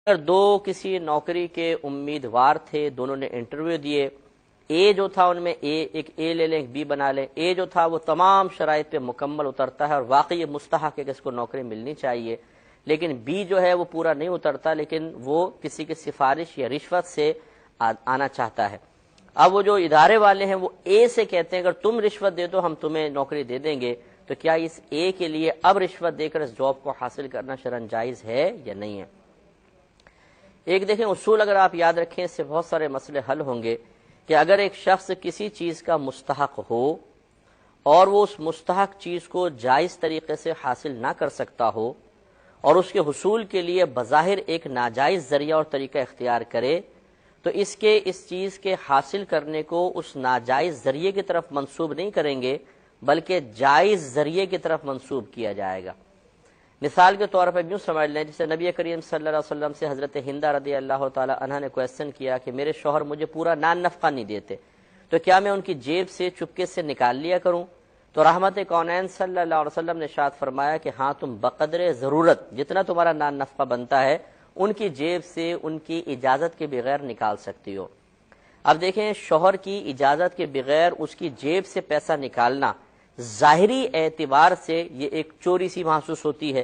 اگر دو کسی نوکری کے امیدوار تھے، دونوں نے انٹرویو دیے، اے جو تھا ان میں ایک اے لے لیں ایک بی بنا لیں، اے جو تھا وہ تمام شرائط پہ مکمل اترتا ہے اور واقعی یہ مستحق ہے کہ اس کو نوکری ملنی چاہیے، لیکن بی جو ہے وہ پورا نہیں اترتا، لیکن وہ کسی کی سفارش یا رشوت سے آنا چاہتا ہے۔ اب وہ جو ادارے والے ہیں وہ اے سے کہتے ہیں اگر تم رشوت دے دو ہم تمہیں نوکری دے دیں گے، تو کیا اس اے کے لیے اب رشوت دے کر اس جاب کو حاصل کرنا شرعاً جائز ہے یا نہیں ہے؟ ایک دیکھیں اصول اگر آپ یاد رکھیں، اس سے بہت سارے مسئلے حل ہوں گے کہ اگر ایک شخص کسی چیز کا مستحق ہو اور وہ اس مستحق چیز کو جائز طریقے سے حاصل نہ کر سکتا ہو اور اس کے حصول کے لیے بظاہر ایک ناجائز ذریعہ اور طریقہ اختیار کرے، تو اس چیز کے حاصل کرنے کو اس ناجائز ذریعے کی طرف منسوب نہیں کریں گے بلکہ جائز ذریعے کی طرف منسوب کیا جائے گا۔ مثال کے طور پر یوں سمجھ لیں، جسے نبی کریم صلی اللہ علیہ وسلم سے حضرت ہندہ رضی اللہ تعالی عنہ نے کویسچن کیا کہ میرے شوہر مجھے پورا نان نفقہ نہیں دیتے، تو کیا میں ان کی جیب سے چپکے سے نکال لیا کروں؟ تو رحمت کونین صلی اللہ علیہ وسلم نے ارشاد فرمایا کہ ہاں تم بقدر ضرورت جتنا تمہارا نان نفقہ بنتا ہے ان کی جیب سے ان کی اجازت کے بغیر نکال سکتی ہو۔ اب دیکھیں، شوہر کی اجازت کے بغیر اس کی جیب سے پیسہ نکالنا ظاہری اعتبار سے یہ ایک چوری سی محسوس ہوتی ہے،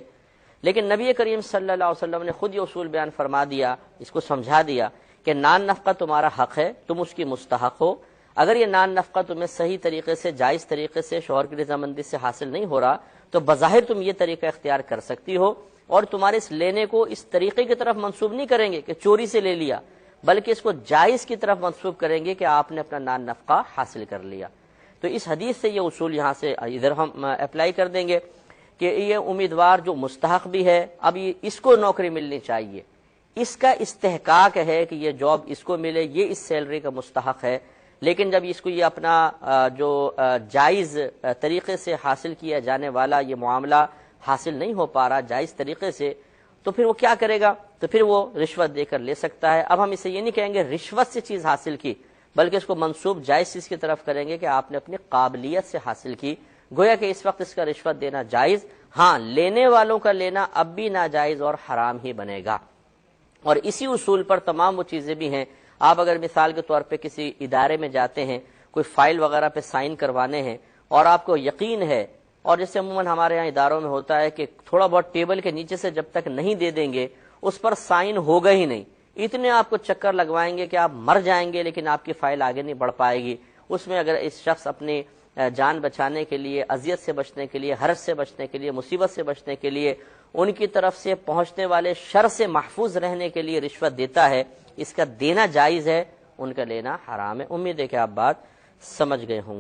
لیکن نبی کریم صلی اللہ علیہ وسلم نے خود یہ اصول بیان فرما دیا، اس کو سمجھا دیا کہ نان نفقہ تمہارا حق ہے، تم اس کی مستحق ہو۔ اگر یہ نان نفقہ تمہیں صحیح طریقے سے جائز طریقے سے شوہر کی رضامندی سے حاصل نہیں ہو رہا تو بظاہر تم یہ طریقہ اختیار کر سکتی ہو، اور تمہارے اس لینے کو اس طریقے کی طرف منسوب نہیں کریں گے کہ چوری سے لے لیا، بلکہ اس کو جائز کی طرف منسوب کریں گے کہ آپ نے اپنا نان نفقہ حاصل کر لیا۔ تو اس حدیث سے یہ اصول یہاں سے ادھر ہم اپلائی کر دیں گے کہ یہ امیدوار جو مستحق بھی ہے، اب اس کو نوکری ملنی چاہیے، اس کا استحقاق ہے کہ یہ جاب اس کو ملے، یہ اس سیلری کا مستحق ہے، لیکن جب اس کو یہ اپنا جو جائز طریقے سے حاصل کیا جانے والا یہ معاملہ حاصل نہیں ہو پا رہا جائز طریقے سے، تو پھر وہ کیا کرے گا؟ تو پھر وہ رشوت دے کر لے سکتا ہے۔ اب ہم اسے یہ نہیں کہیں گے رشوت سے چیز حاصل کی، بلکہ اس کو منسوب جائز چیز کی طرف کریں گے کہ آپ نے اپنی قابلیت سے حاصل کی، گویا کہ اس وقت اس کا رشوت دینا جائز، ہاں لینے والوں کا لینا اب بھی ناجائز اور حرام ہی بنے گا۔ اور اسی اصول پر تمام وہ چیزیں بھی ہیں۔ آپ اگر مثال کے طور پہ کسی ادارے میں جاتے ہیں، کوئی فائل وغیرہ پہ سائن کروانے ہیں اور آپ کو یقین ہے، اور جیسے عموماً ہمارے یہاں اداروں میں ہوتا ہے کہ تھوڑا بہت ٹیبل کے نیچے سے جب تک نہیں دے دیں گے اس پر سائن ہوگا ہی نہیں، اتنے آپ کو چکر لگوائیں گے کہ آپ مر جائیں گے لیکن آپ کی فائل آگے نہیں بڑھ پائے گی۔ اس میں اگر اس شخص اپنی جان بچانے کے لیے، اذیت سے بچنے کے لیے، حرج سے بچنے کے لیے، مصیبت سے بچنے کے لیے، ان کی طرف سے پہنچنے والے شر سے محفوظ رہنے کے لیے رشوت دیتا ہے، اس کا دینا جائز ہے، ان کا لینا حرام ہے۔ امید ہے کہ آپ بات سمجھ گئے ہوں گے۔